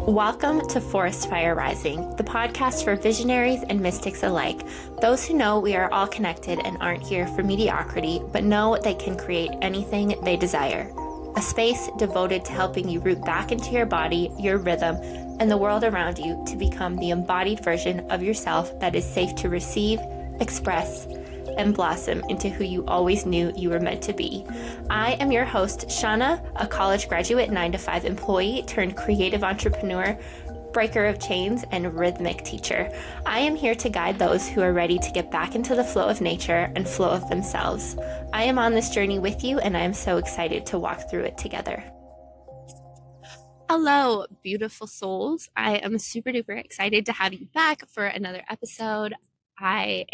Welcome to Forest Fire Rising, the podcast for visionaries and mystics alike. Those who know we are all connected and aren't here for mediocrity, but know they can create anything they desire. A space devoted to helping you root back into your body, your rhythm, and the world around you to become the embodied version of yourself that is safe to receive, express, and blossom into who you always knew you were meant to be. I am your host, Shauna, a college graduate 9-to-5 employee turned creative entrepreneur, breaker of chains, and rhythmic teacher. I am here to guide those who are ready to get back into the flow of nature and flow of themselves. I am on this journey with you, and I am so excited to walk through it together. Hello, beautiful souls. I am super duper excited to have you back for another episode. I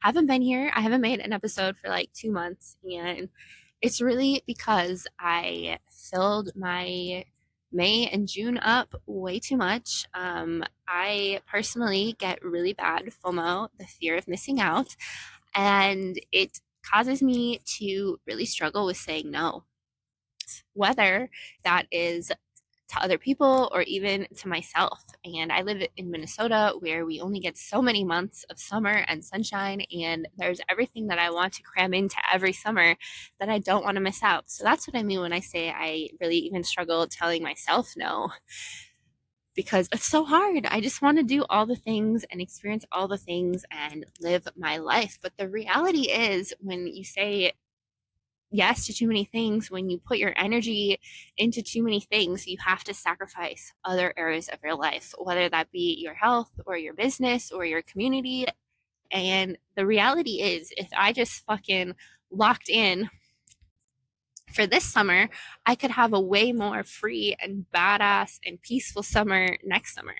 haven't been here. I haven't made an episode for like 2 months, and it's really because I filled my May and June up way too much. I personally get really bad FOMO, the fear of missing out, and it causes me to really struggle with saying no, whether that is to other people or even to myself. And I live in Minnesota, where we only get so many months of summer and sunshine, and there's everything that I want to cram into every summer that I don't want to miss out. So that's what I mean when I say I really even struggle telling myself no, because it's so hard. I just want to do all the things and experience all the things and live my life. But the reality is, when you say yes to too many things, when you put your energy into too many things, you have to sacrifice other areas of your life, whether that be your health or your business or your community. And the reality is, if I just fucking locked in for this summer, I could have a way more free and badass and peaceful summer next summer.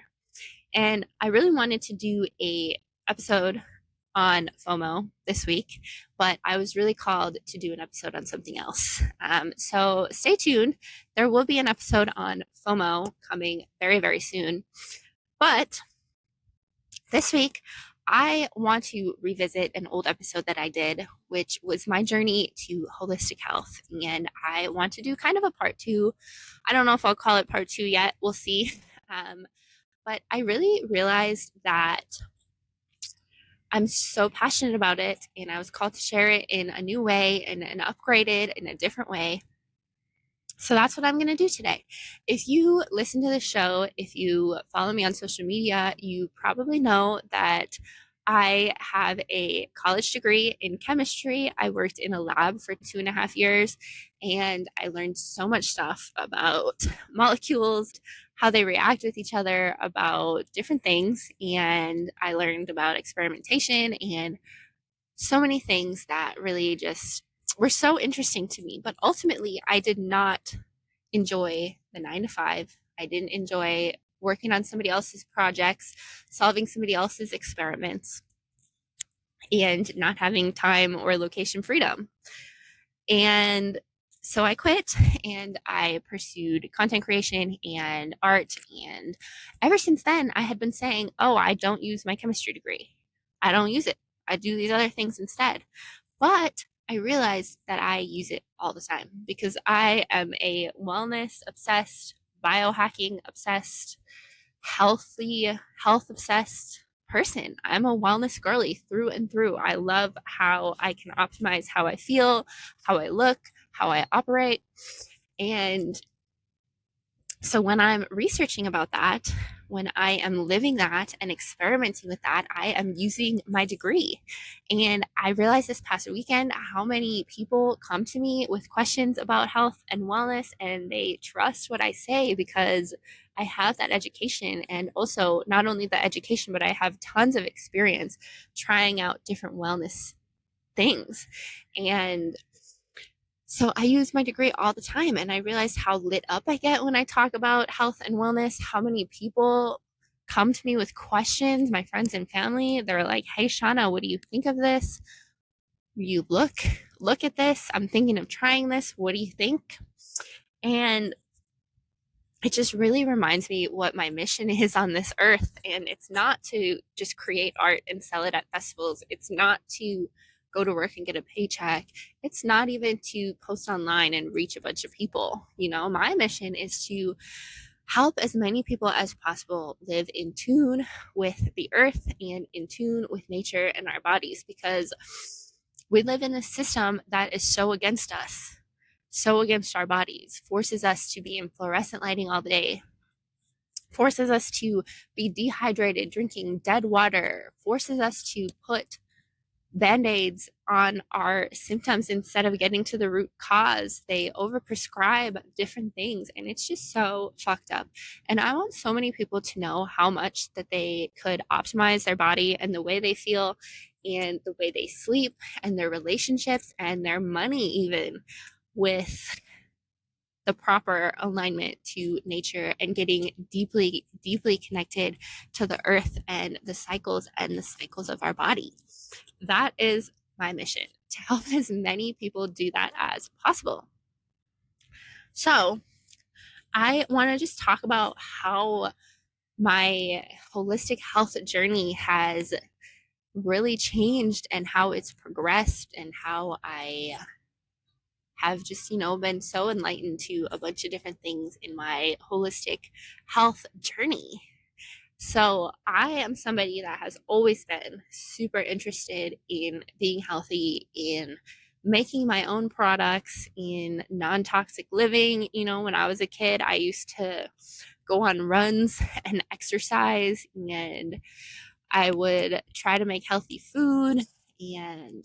And I really wanted to do a episode on FOMO this week, but I was really called to do an episode on something else. So stay tuned. There will be an episode on FOMO coming very, very soon. But this week, I want to revisit an old episode that I did, which was my journey to holistic health. And I want to do kind of a part two. I don't know if I'll call it part two yet. We'll see. But I really realized that I'm so passionate about it, and I was called to share it in a new way and upgraded in a different way. So that's what I'm going to do today. If you listen to the show, if you follow me on social media, you probably know that I have a college degree in chemistry. I worked in a lab for 2.5 years, and I learned so much stuff about molecules, how they react with each other, about different things. And I learned about experimentation and so many things that really just were so interesting to me. But ultimately, I did not enjoy the 9-to-5. I didn't enjoy working on somebody else's projects, solving somebody else's experiments, and not having time or location freedom. And so I quit, and I pursued content creation and art. And ever since then, I had been saying, oh, I don't use my chemistry degree. I don't use it. I do these other things instead. But I realized that I use it all the time, because I am a wellness obsessed, biohacking obsessed, health obsessed person. I'm a wellness girly through and through. I love how I can optimize how I feel, how I look, how I operate. And so when I'm researching about that, when I am living that and experimenting with that, I am using my degree. And I realized this past weekend how many people come to me with questions about health and wellness, and they trust what I say because I have that education. And also, not only the education, but I have tons of experience trying out different wellness things. And so I use my degree all the time, and I realized how lit up I get when I talk about health and wellness, how many people come to me with questions, my friends and family. They're like, hey, Shauna, what do you think of this? You look at this. I'm thinking of trying this. What do you think? And it just really reminds me what my mission is on this earth. And it's not to just create art and sell it at festivals. It's not to go to work and get a paycheck. It's not even to post online and reach a bunch of people. My mission is to help as many people as possible live in tune with the earth and in tune with nature and our bodies, because we live in a system that is so against us, so against our bodies, forces us to be in fluorescent lighting all day, forces us to be dehydrated, drinking dead water, forces us to put band-aids on our symptoms instead of getting to the root cause. They overprescribe different things, and it's just so fucked up. And I want so many people to know how much that they could optimize their body and the way they feel and the way they sleep and their relationships and their money, even, with the proper alignment to nature and getting deeply, deeply connected to the earth and the cycles of our body. That is my mission, to help as many people do that as possible. So I want to just talk about how my holistic health journey has really changed and how it's progressed, and how I have just, been so enlightened to a bunch of different things in my holistic health journey. So I am somebody that has always been super interested in being healthy, in making my own products, in non-toxic living. When I was a kid, I used to go on runs and exercise, and I would try to make healthy food. And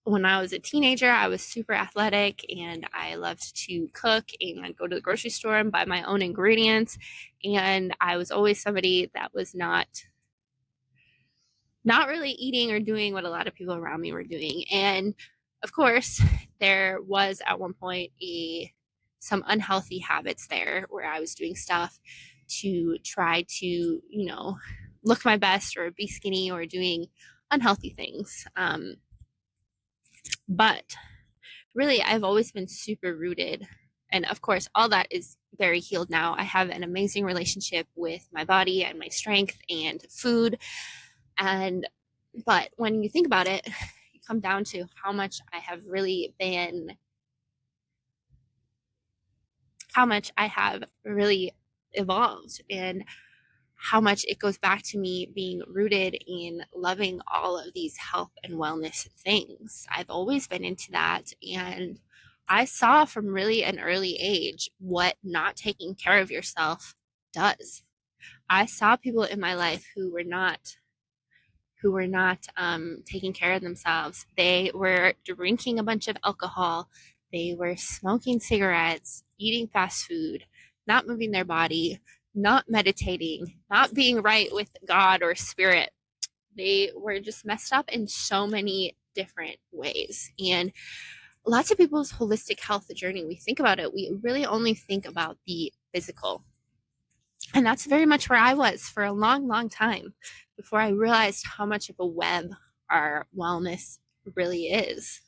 when I was a teenager, I was super athletic, and I loved to cook and go to the grocery store and buy my own ingredients. And I was always somebody that was not really eating or doing what a lot of people around me were doing. And of course, there was at one point some unhealthy habits there, where I was doing stuff to try to, look my best or be skinny or doing unhealthy things. But really, I've always been super rooted. And of course, all that is very healed now. I have an amazing relationship with my body and my strength and food. But when you think about it, you come down to how much I have really evolved, and how much it goes back to me being rooted in loving all of these health and wellness things. I've always been into that, and I saw from really an early age what not taking care of yourself does. I saw people in my life who were not taking care of themselves. They were drinking a bunch of alcohol. They were smoking cigarettes, eating fast food, not moving their body, not meditating, not being right with God or spirit. They were just messed up in so many different ways. And lots of people's holistic health journey, we think about it, we really only think about the physical. And that's very much where I was for a long, long time, before I realized how much of a web our wellness really is.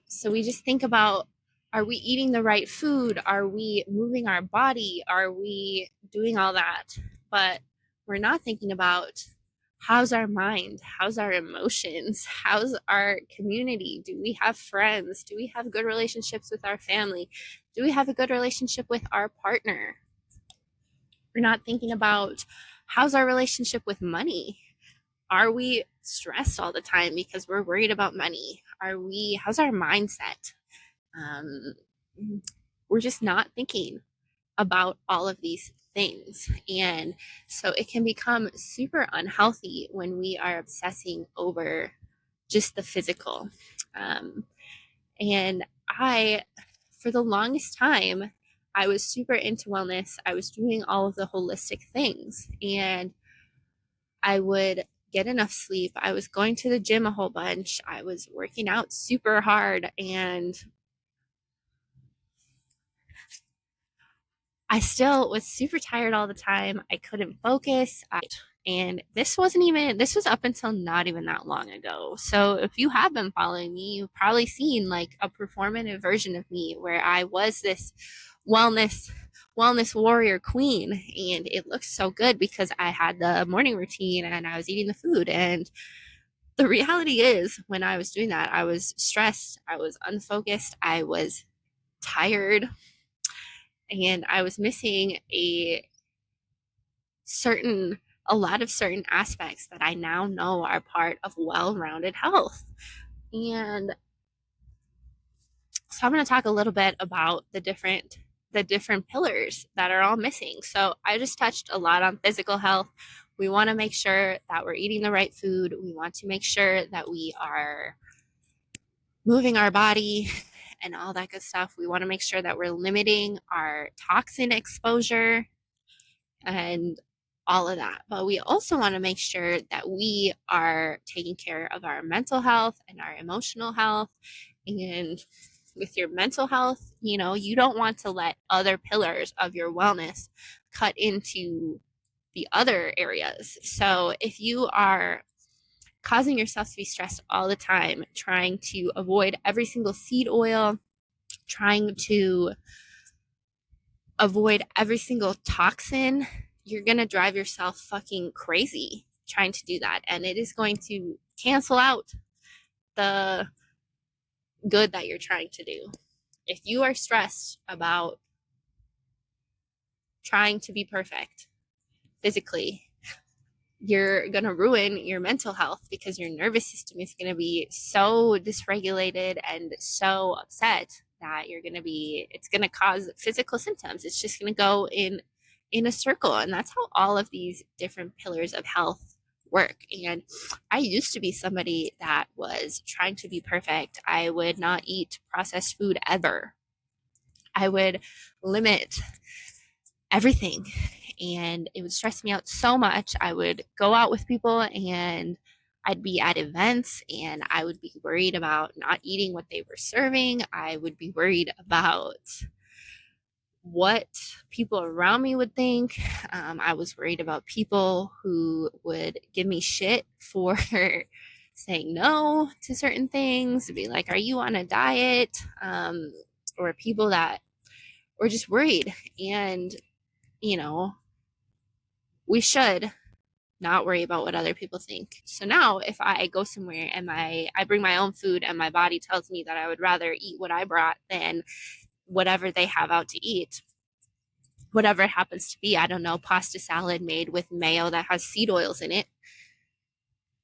So we just think about, are we eating the right food? Are we moving our body? Are we doing all that? But we're not thinking about, how's our mind? How's our emotions? How's our community? Do we have friends? Do we have good relationships with our family? Do we have a good relationship with our partner? We're not thinking about, how's our relationship with money? Are we stressed all the time because we're worried about money? How's our mindset? We're just not thinking about all of these things. And so it can become super unhealthy when we are obsessing over just the physical. And for the longest time, I was super into wellness. I was doing all of the holistic things, and I would get enough sleep. I was going to the gym a whole bunch. I was working out super hard, and I still was super tired all the time. I couldn't focus. And this was up until not even that long ago. So if you have been following me, you've probably seen like a performative version of me where I was this wellness warrior queen, and it looked so good because I had the morning routine and I was eating the food, and the reality is, when I was doing that, I was stressed, I was unfocused, I was tired, and I was missing certain a lot of certain aspects that I now know are part of well-rounded health. And so I'm going to talk a little bit about the different pillars that are all missing. So I just touched a lot on physical health. We want to make sure that we're eating the right food. We want to make sure that we are moving our body and all that good stuff. We want to make sure that we're limiting our toxin exposure and all of that. But we also want to make sure that we are taking care of our mental health and our emotional health. And with your mental health, you don't want to let other pillars of your wellness cut into the other areas. So if you are causing yourself to be stressed all the time, trying to avoid every single seed oil, trying to avoid every single toxin, you're going to drive yourself fucking crazy trying to do that. And it is going to cancel out the good that you're trying to do. If you are stressed about trying to be perfect physically, you're going to ruin your mental health because your nervous system is going to be so dysregulated and so upset that it's going to cause physical symptoms. It's just going to go in a circle. And that's how all of these different pillars of health work. And I used to be somebody that was trying to be perfect. I would not eat processed food ever. I would limit everything, and it would stress me out so much. I would go out with people and I'd be at events and I would be worried about not eating what they were serving. I would be worried about what people around me would think. I was worried about people who would give me shit for saying no to certain things, be like, are you on a diet? Or people that were just worried. And we should not worry about what other people think. So now if I go somewhere and I bring my own food and my body tells me that I would rather eat what I brought than whatever they have out to eat, whatever it happens to be, I don't know, pasta salad made with mayo that has seed oils in it.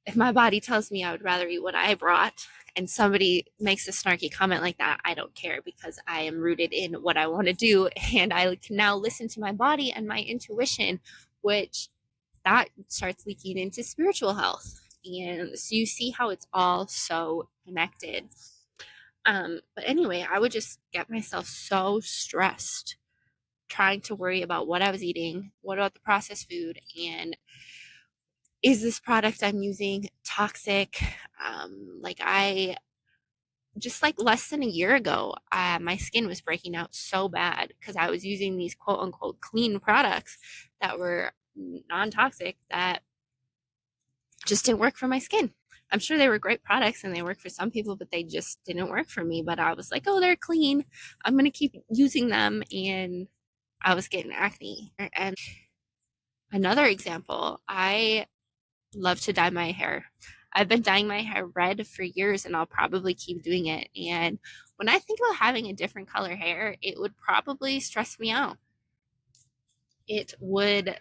If my body tells me I would rather eat what I brought and somebody makes a snarky comment like that, I don't care because I am rooted in what I want to do. And I can now listen to my body and my intuition, which that starts leaking into spiritual health. And so you see how it's all so connected. But anyway, I would just get myself so stressed trying to worry about what I was eating, what about the processed food, and is this product I'm using toxic? I just like less than a year ago, my skin was breaking out so bad because I was using these quote unquote clean products that were non-toxic that just didn't work for my skin. I'm sure they were great products and they work for some people, but they just didn't work for me. But I was like, oh, they're clean. I'm going to keep using them. And I was getting acne. And another example, I love to dye my hair. I've been dyeing my hair red for years and I'll probably keep doing it. And when I think about having a different color hair, it would probably stress me out. It would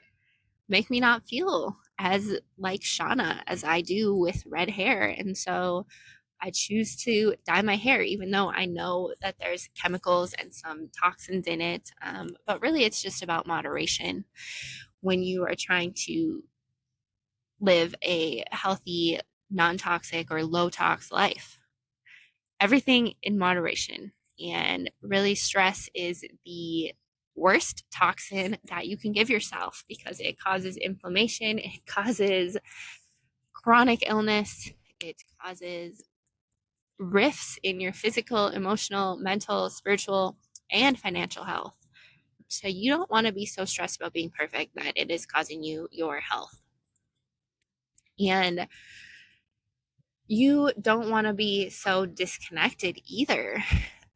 make me not feel as like Shauna as I do with red hair. And so I choose to dye my hair, even though I know that there's chemicals and some toxins in it. But really, it's just about moderation when you are trying to live a healthy, non-toxic or low tox life. Everything in moderation. And really, stress is the worst toxin that you can give yourself because it causes inflammation, it causes chronic illness, it causes rifts in your physical, emotional, mental, spiritual, and financial health. So you don't want to be so stressed about being perfect that it is causing you your health. And you don't want to be so disconnected either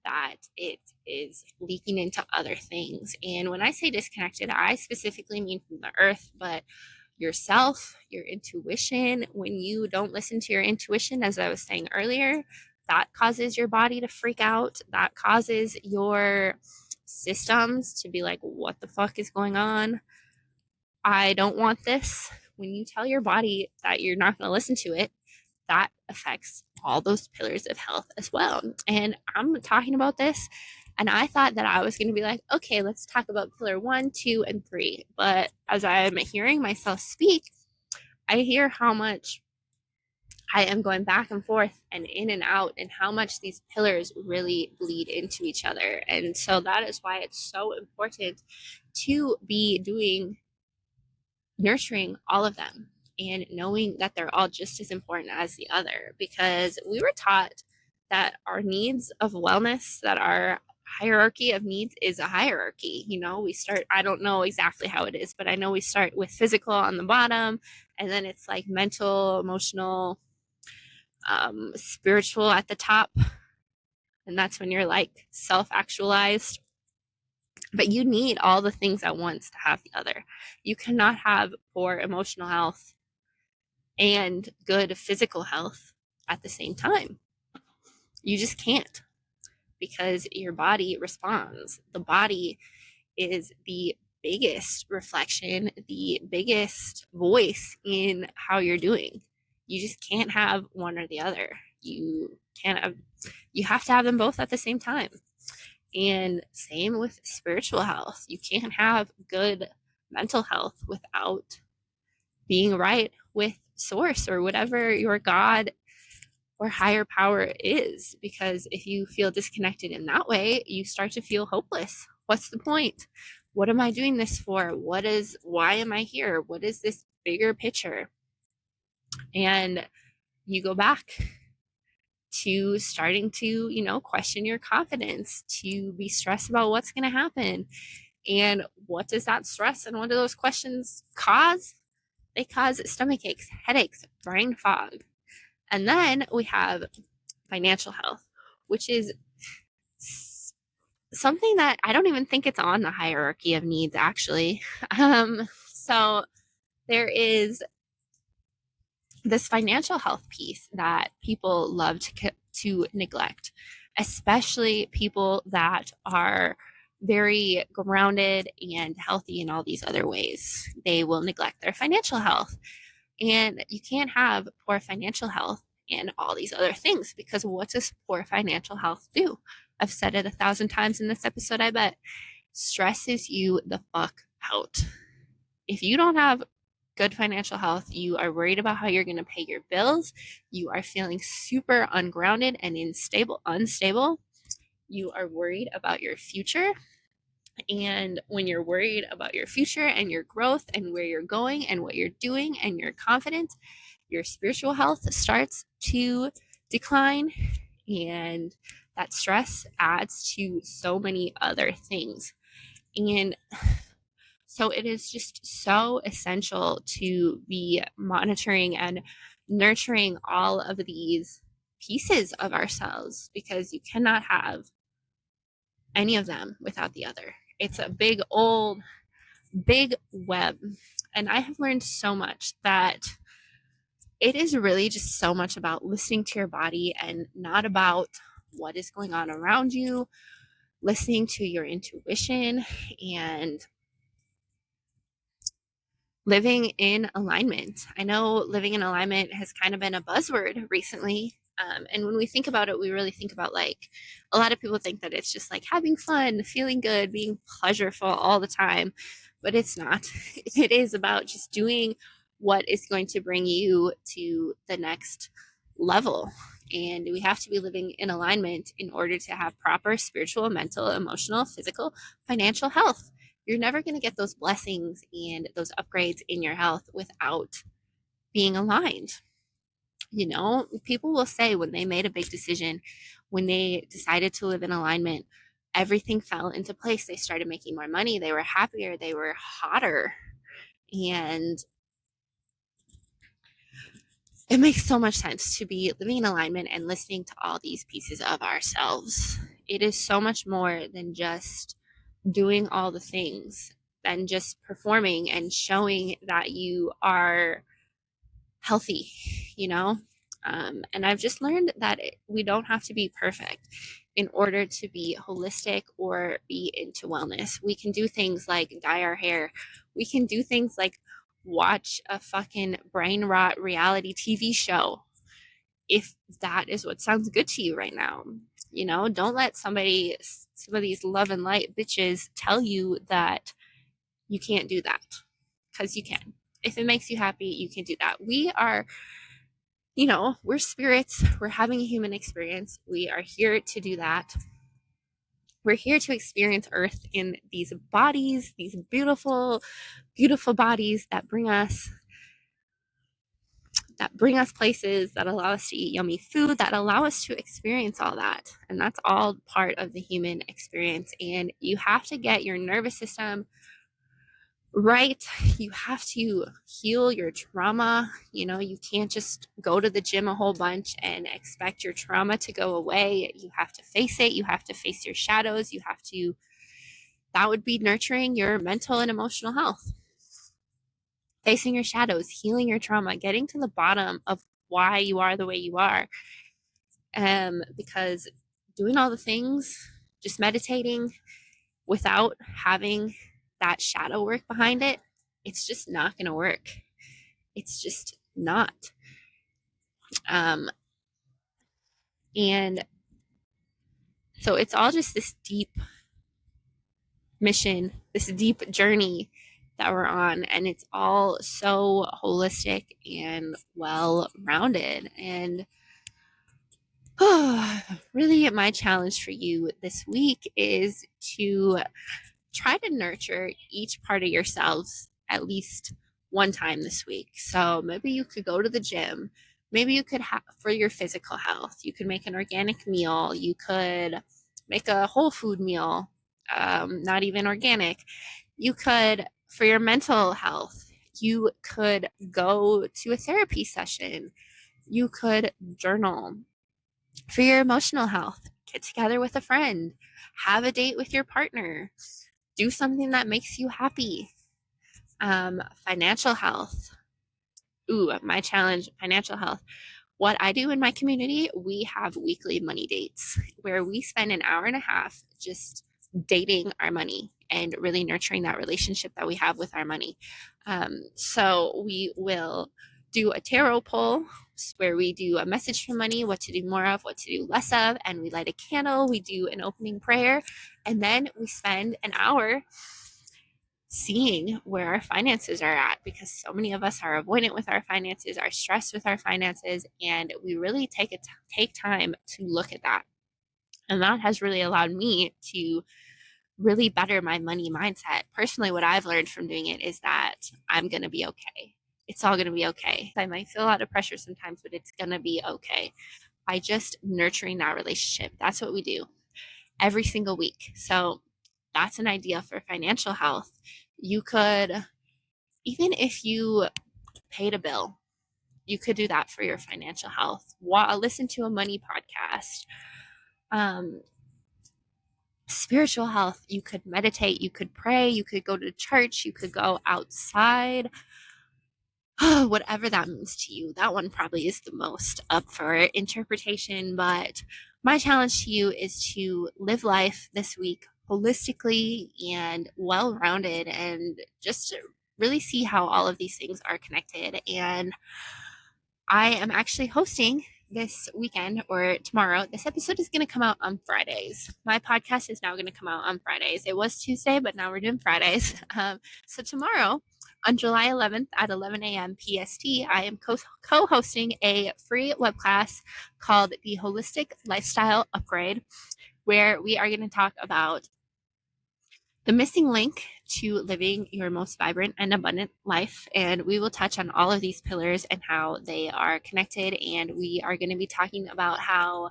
that it is leaking into other things. And when I say disconnected, I specifically mean from the earth, but yourself, your intuition. When you don't listen to your intuition, as I was saying earlier, that causes your body to freak out. That causes your systems to be like, what the fuck is going on? I don't want this. When you tell your body that you're not going to listen to it, that affects all those pillars of health as well. And I'm talking about this, and I thought that I was going to be like, okay, let's talk about pillar 1, 2, and 3. But as I'm hearing myself speak, I hear how much I am going back and forth and in and out, and how much these pillars really bleed into each other. And so that is why it's so important to be nurturing all of them and knowing that they're all just as important as the other, because we were taught that our needs of wellness, that our hierarchy of needs is a hierarchy. We start, I don't know exactly how it is, but I know we start with physical on the bottom, and then it's like mental, emotional, spiritual at the top. And that's when you're like self-actualized. But you need all the things at once to have the other. You cannot have poor emotional health and good physical health at the same time. You just can't, because your body responds. The body is the biggest reflection, the biggest voice in how you're doing. You just can't have one or the other. You have to have them both at the same time. And same with spiritual health. You can't have good mental health without being right with source, or whatever your God or higher power is. Because if you feel disconnected in that way, you start to feel hopeless. What's the point? What am I doing this for? Why am I here? What is this bigger picture? And you go back to starting to, question your confidence, to be stressed about what's going to happen. And what does that stress and what do those questions cause? They cause stomach aches, headaches, brain fog. And then we have financial health, which is something that I don't even think it's on the hierarchy of needs, actually. So there is this financial health piece that people love to neglect, especially people that are very grounded and healthy in all these other ways. They will neglect their financial health. And you can't have poor financial health and all these other things, because what does poor financial health do? I've said it 1,000 times in this episode, I bet. Stresses you the fuck out. If you don't have good financial health, you are worried about how you're going to pay your bills. You are feeling super ungrounded and unstable. You are worried about your future. And when you're worried about your future and your growth and where you're going and what you're doing and you're confident, your spiritual health starts to decline. And that stress adds to so many other things. And so it is just so essential to be monitoring and nurturing all of these pieces of ourselves, because you cannot have any of them without the other. It's a big web. And I have learned so much that it is really just so much about listening to your body and not about what is going on around you, listening to your intuition and living in alignment. I know living in alignment has kind of been a buzzword recently. And when we think about it, we really think about, like, a lot of people think that it's just like having fun, feeling good, being pleasureful all the time. But it's not. It is about just doing what is going to bring you to the next level. And we have to be living in alignment in order to have proper spiritual, mental, emotional, physical, financial health. You're never going to get those blessings and those upgrades in your health without being aligned. People will say when they made a big decision, when they decided to live in alignment, everything fell into place. They started making more money. They were happier. They were hotter. And it makes so much sense to be living in alignment and listening to all these pieces of ourselves. It is so much more than just doing all the things than just performing and showing that you are healthy, you know? And I've just learned that we don't have to be perfect in order to be holistic or be into wellness. We can do things like dye our hair. We can do things like watch a fucking brain rot reality TV show if that is what sounds good to you right now. You know, don't let some of these love and light bitches tell you that you can't do that, because you can. If it makes you happy, you can do that. We are, we're spirits. We're having a human experience. We are here to do that. We're here to experience Earth in these bodies, these beautiful, beautiful bodies that bring us places, that allow us to eat yummy food, that allow us to experience all that. And that's all part of the human experience. And you have to get your nervous system right. You have to heal your trauma. You can't just go to the gym a whole bunch and expect your trauma to go away. You have to face it. You have to face your shadows. That would be nurturing your mental and emotional health. Facing your shadows, healing your trauma, getting to the bottom of why you are the way you are. Because doing all the things, just meditating without having that shadow work behind it, it's just not going to work. It's just not. And so it's all just this deep mission, this deep journey that we're on, and it's all so holistic and well-rounded. And really, my challenge for you this week is to try to nurture each part of yourselves at least one time this week. So maybe you could go to the gym. Maybe you could for your physical health, you could make an organic meal. You could make a whole food meal, not even organic. You could, for your mental health, you could go to a therapy session. You could journal. For your emotional health, get together with a friend, have a date with your partner, do something that makes you happy. Financial health. My challenge, financial health. What I do in my community, we have weekly money dates where we spend an hour and a half just dating our money and really nurturing that relationship that we have with our money. So we will do a tarot pull where we do a message for money, what to do more of, what to do less of, and we light a candle, we do an opening prayer, and then we spend an hour seeing where our finances are at, because so many of us are avoidant with our finances, are stressed with our finances, and we really take time to look at that. And that has really allowed me to really better my money mindset. Personally, what I've learned from doing it is that I'm going to be okay. It's all going to be okay. I might feel a lot of pressure sometimes, but it's going to be okay by just nurturing that relationship. That's what we do every single week. So that's an idea for financial health. You could, even if you paid a bill, you could do that for your financial health. Listen to a money podcast. Spiritual health, you could meditate, you could pray, you could go to church, you could go outside. Whatever that means to you. That one probably is the most up for interpretation, but my challenge to you is to live life this week holistically and well-rounded, and just to really see how all of these things are connected. And I am actually hosting this weekend, or tomorrow. This episode is going to come out on Fridays. My podcast is now going to come out on Fridays. It was Tuesday, but now we're doing Fridays. So tomorrow, on July 11th at 11 a.m. PST, I am co-hosting a free web class called The Holistic Lifestyle Upgrade, where we are going to talk about the missing link to living your most vibrant and abundant life. And we will touch on all of these pillars and how they are connected. And we are going to be talking about how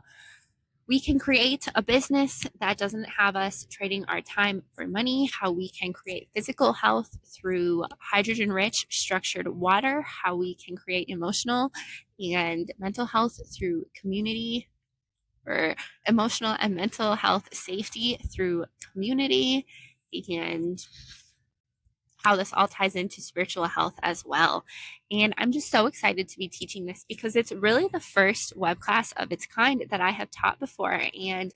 we can create a business that doesn't have us trading our time for money, how we can create physical health through hydrogen-rich structured water, how we can create emotional and mental health through community, or emotional and mental health safety through community. And how this all ties into spiritual health as well. And I'm just so excited to be teaching this because it's really the first web class of its kind that I have taught before. And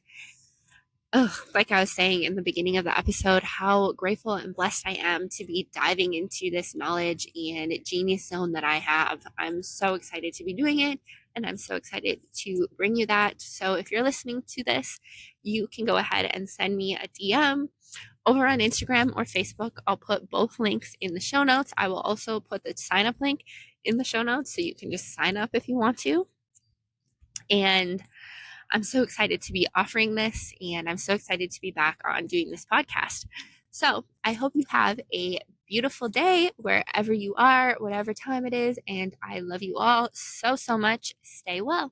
like I was saying in the beginning of the episode, how grateful and blessed I am to be diving into this knowledge and genius zone that I have. I'm so excited to be doing it, and I'm so excited to bring you that. So if you're listening to this, you can go ahead and send me a DM over on Instagram or Facebook. I'll put both links in the show notes. I will also put the sign up link in the show notes so you can just sign up if you want to. And I'm so excited to be offering this, and I'm so excited to be back on doing this podcast. So I hope you have a beautiful day wherever you are, whatever time it is, and I love you all so, so much. Stay well.